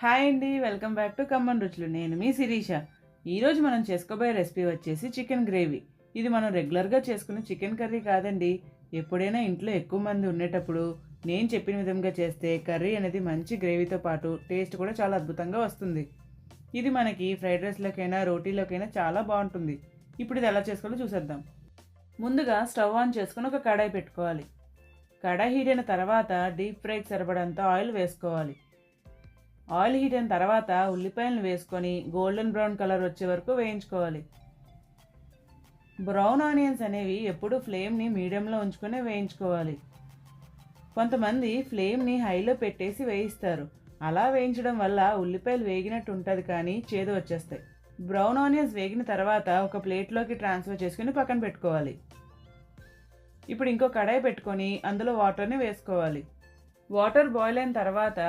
Hi అండి. Welcome back to common రుచులు. నేను మీ శిరీష. ఈరోజు మనం చేసుకోబోయే రెసిపీ వచ్చేసి చికెన్ గ్రేవీ. ఇది మనం రెగ్యులర్గా చేసుకునే చికెన్ కర్రీ కాదండి. ఎప్పుడైనా ఇంట్లో ఎక్కువ మంది ఉండేటప్పుడు నేను చెప్పిన విధంగా చేస్తే కర్రీ అనేది మంచి గ్రేవీతో పాటు టేస్ట్ కూడా చాలా అద్భుతంగా వస్తుంది. ఇది మనకి ఫ్రైడ్ రైస్లోకైనా రోటీలోకైనా చాలా బాగుంటుంది. ఇప్పుడు ఇది ఎలా చేసుకోవాలో చూసేద్దాం. ముందుగా స్టవ్ ఆన్ చేసుకుని ఒక కడాయి పెట్టుకోవాలి. కడాయి హీట్ అయిన తర్వాత డీప్ ఫ్రైకి సరిపడంత ఆయిల్ వేసుకోవాలి. ఆయిల్ హీట్ అయిన తర్వాత ఉల్లిపాయలను వేసుకొని గోల్డెన్ బ్రౌన్ కలర్ వచ్చే వరకు వేయించుకోవాలి. బ్రౌన్ ఆనియన్స్ అనేవి ఎప్పుడూ ఫ్లేమ్ని మీడియంలో ఉంచుకొని వేయించుకోవాలి. కొంతమంది ఫ్లేమ్ని హైలో పెట్టేసి వేయిస్తారు. అలా వేయించడం వల్ల ఉల్లిపాయలు వేగినట్టు ఉంటుంది కానీ చేదు వచ్చేస్తాయి. బ్రౌన్ ఆనియన్స్ వేగిన తర్వాత ఒక ప్లేట్లోకి ట్రాన్స్ఫర్ చేసుకుని పక్కన పెట్టుకోవాలి. ఇప్పుడు ఇంకో కడాయి పెట్టుకొని అందులో వాటర్ని వేసుకోవాలి. వాటర్ బాయిల్ అయిన తర్వాత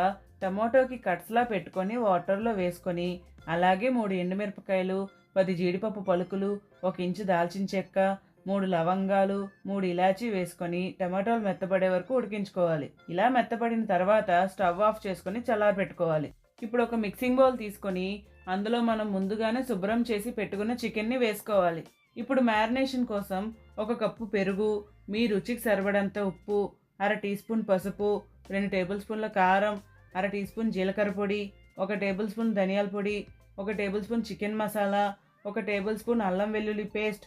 టమాటోకి కట్స్లా పెట్టుకొని వాటర్లో వేసుకొని అలాగే 3 ఎండుమిరపకాయలు, 10 జీడిపప్పు పలుకులు, 1 ఇంచు దాల్చిన చెక్క, 3 లవంగాలు, 3 ఇలాచీ వేసుకొని టమాటోలు మెత్తపడే వరకు ఉడికించుకోవాలి. ఇలా మెత్తపడిన తర్వాత స్టవ్ ఆఫ్ చేసుకొని చల్లారబెట్టుకోవాలి. ఇప్పుడు ఒక మిక్సింగ్ బౌల్ తీసుకొని అందులో మనం ముందుగానే శుభ్రం చేసి పెట్టుకున్న చికెన్ని వేసుకోవాలి. ఇప్పుడు మ్యారినేషన్ కోసం 1 కప్పు పెరుగు, మీ రుచికి సరిపడంత ఉప్పు, 1/2 టీ స్పూన్ పసుపు, 2 టేబుల్ స్పూన్ల కారం, 1/2 టీ స్పూన్ జీలకర్ర పొడి, 1 టేబుల్ స్పూన్ ధనియాల పొడి, 1 table spoon chicken masala, 1 table spoon అల్లం వెల్లుల్లి పేస్ట్,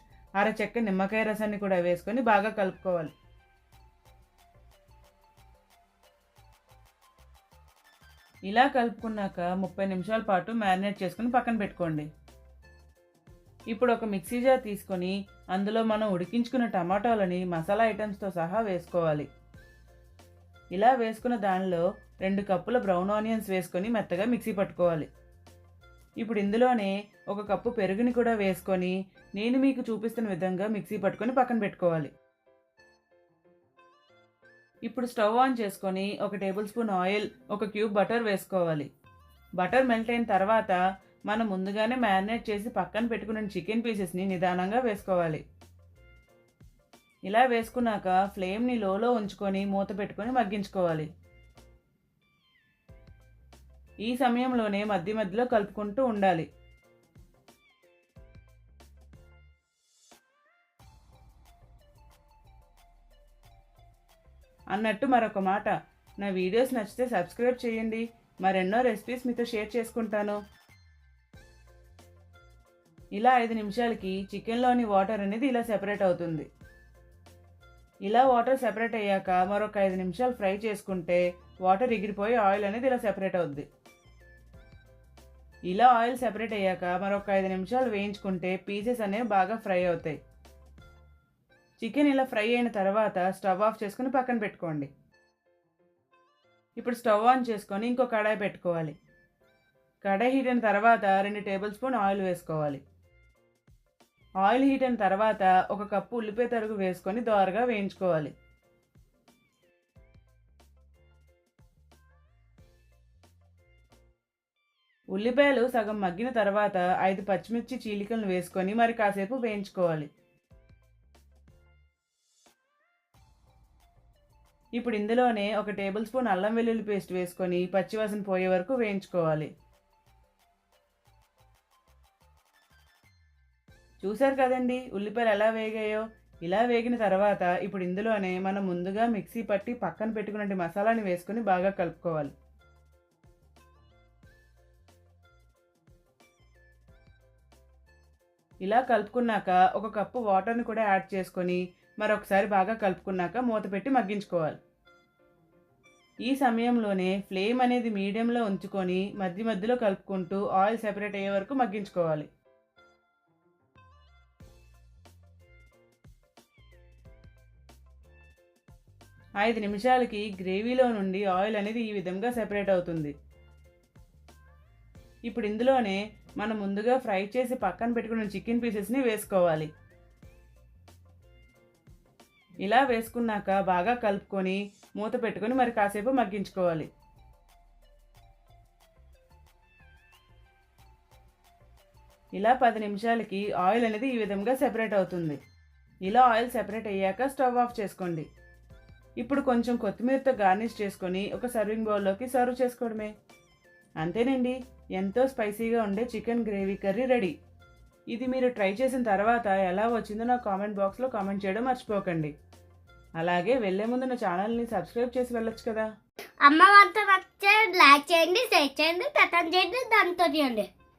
చెక్క నిమ్మకాయ రసాన్ని కూడా వేసుకొని బాగా కలుపుకోవాలి. ఇలా కలుపుకున్నాక 30 నిమిషాల పాటు మ్యారినేట్ చేసుకుని పక్కన పెట్టుకోండి. ఇప్పుడు ఒక మిక్సీ జార్ తీసుకొని అందులో మనం ఉడికించుకున్న టమాటాలని మసాలా ఐటమ్స్తో సహా వేసుకోవాలి. ఇలా వేసుకున్న దానిలో 2 కప్పుల బ్రౌన్ ఆనియన్స్ వేసుకొని మెత్తగా మిక్సీ పట్టుకోవాలి. ఇప్పుడు ఇందులోనే 1 కప్పు పెరుగుని కూడా వేసుకొని నేను మీకు చూపిస్తున్న విధంగా మిక్సీ పట్టుకొని పక్కన పెట్టుకోవాలి. ఇప్పుడు స్టవ్ ఆన్ చేసుకొని 1 table spoon oil, 1 cube butter వేసుకోవాలి. బటర్ మెల్ట్ అయిన తర్వాత మనం ముందుగానే మ్యారినేట్ చేసి పక్కన పెట్టుకున్న చికెన్ పీసెస్ని నిదానంగా వేసుకోవాలి. ఇలా వేసుకున్నాక ఫ్లేమ్ని లోలో ఉంచుకొని మూత పెట్టుకొని మగ్గించుకోవాలి. ఈ సమయంలోనే మధ్య మధ్యలో కలుపుకుంటూ ఉండాలి. అన్నట్టు మరొక మాట, నా వీడియోస్ నచ్చితే సబ్స్క్రైబ్ చేయండి. మరెన్నో రెసిపీస్ మీతో షేర్ చేసుకుంటాను. ఇలా 5 నిమిషాలకి చికెన్లోని వాటర్ అనేది ఇలా సెపరేట్ అవుతుంది. ఇలా వాటర్ సెపరేట్ అయ్యాక మరొక 5 నిమిషాలు ఫ్రై చేసుకుంటే వాటర్ ఎగిరిపోయి ఆయిల్ అనేది ఇలా సెపరేట్ అవుద్ది. ఇలా ఆయిల్ సెపరేట్ అయ్యాక మరొక 5 నిమిషాలు వేయించుకుంటే పీసెస్ అనేవి బాగా ఫ్రై అవుతాయి. చికెన్ ఇలా ఫ్రై అయిన తర్వాత స్టవ్ ఆఫ్ చేసుకుని పక్కన పెట్టుకోండి. ఇప్పుడు స్టవ్ ఆన్ చేసుకొని ఇంకో కడాయి పెట్టుకోవాలి. కడాయి హీట్ అయిన తర్వాత 2 టేబుల్ స్పూన్ ఆయిల్ వేసుకోవాలి. ఆయిల్ హీట్ అయిన తర్వాత 1 కప్పు ఉల్లిపాయ తరుగు వేసుకొని దోరగా వేయించుకోవాలి. ఉల్లిపాయలు సగం మగ్గిన తర్వాత 5 పచ్చిమిర్చి చీలికలను వేసుకొని మరి కాసేపు వేయించుకోవాలి. ఇప్పుడు ఇందులోనే 1 టేబుల్ స్పూన్ అల్లం వెల్లుల్లి పేస్ట్ వేసుకొని పచ్చివాసన పోయే వరకు వేయించుకోవాలి. చూశారు కదండి ఉల్లిపాయలు ఎలా వేగాయో. ఇలా వేగిన తర్వాత ఇప్పుడు ఇందులోనే మనం ముందుగా మిక్సీ పట్టి పక్కన పెట్టుకున్న మసాలాని వేసుకొని బాగా కలుపుకోవాలి. ఇలా కలుపుకున్నాక 1 కప్పు వాటర్ని కూడా యాడ్ చేసుకొని మరొకసారి బాగా కలుపుకున్నాక మూత పెట్టి మగ్గించుకోవాలి. ఈ సమయంలోనే ఫ్లేమ్ అనేది మీడియంలో ఉంచుకొని మధ్య మధ్యలో కలుపుకుంటూ ఆయిల్ సెపరేట్ అయ్యే వరకు మగ్గించుకోవాలి. 5 నిమిషాలకి గ్రేవీలో నుండి ఆయిల్ అనేది ఈ విధంగా సెపరేట్ అవుతుంది. ఇప్పుడు ఇందులోనే మనం ముందుగా ఫ్రై చేసి పక్కన పెట్టుకున్న చికెన్ పీసెస్ని వేసుకోవాలి. ఇలా వేసుకున్నాక బాగా కలుపుకొని మూత పెట్టుకొని మరి కాసేపు మగ్గించుకోవాలి. ఇలా 10 నిమిషాలకి ఆయిల్ అనేది ఈ విధంగా సెపరేట్ అవుతుంది. ఇలా ఆయిల్ సెపరేట్ అయ్యాక స్టవ్ ఆఫ్ చేసుకోండి. ఇప్పుడు కొంచెం కొత్తిమీరతో గార్నిష్ చేసుకొని ఒక సర్వింగ్ బౌల్లోకి సర్వ్ చేసుకోవడమే. అంతేనండి, ఎంతో స్పైసీగా ఉండే చికెన్ గ్రేవీ కర్రీ రెడీ. ఇది మీరు ట్రై చేసిన తర్వాత ఎలా వచ్చిందో నా కామెంట్ బాక్స్లో కామెంట్ చేయడం మర్చిపోకండి. అలాగే వెళ్ళే ముందు నా ఛానల్ని సబ్స్క్రైబ్ చేసి వెళ్ళొచ్చు కదా. అమ్మ వంట నచ్చే లైక్ చేయండి, షేర్ చేయండి, కమెంట్ చేయండి, దాంతో చేయండి.